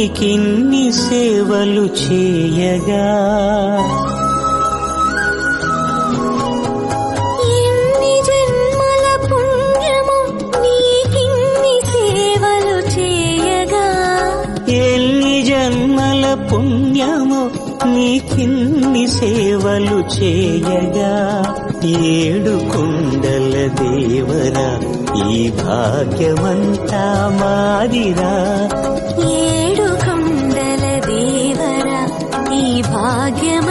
నీకిన్ని సేవలు చేయగా ఎన్ని జన్మల పుణ్యము నీకిన్ని సేవలు చేయగా ఎన్ని జన్మల పుణ్యము నీకిన్ని సేవలు చేయగా ఏడు కొండల దేవరా ఈ భాగ్యమంతా మాదిరా ఏడు కొండల దేవరా ఈ భాగ్యమ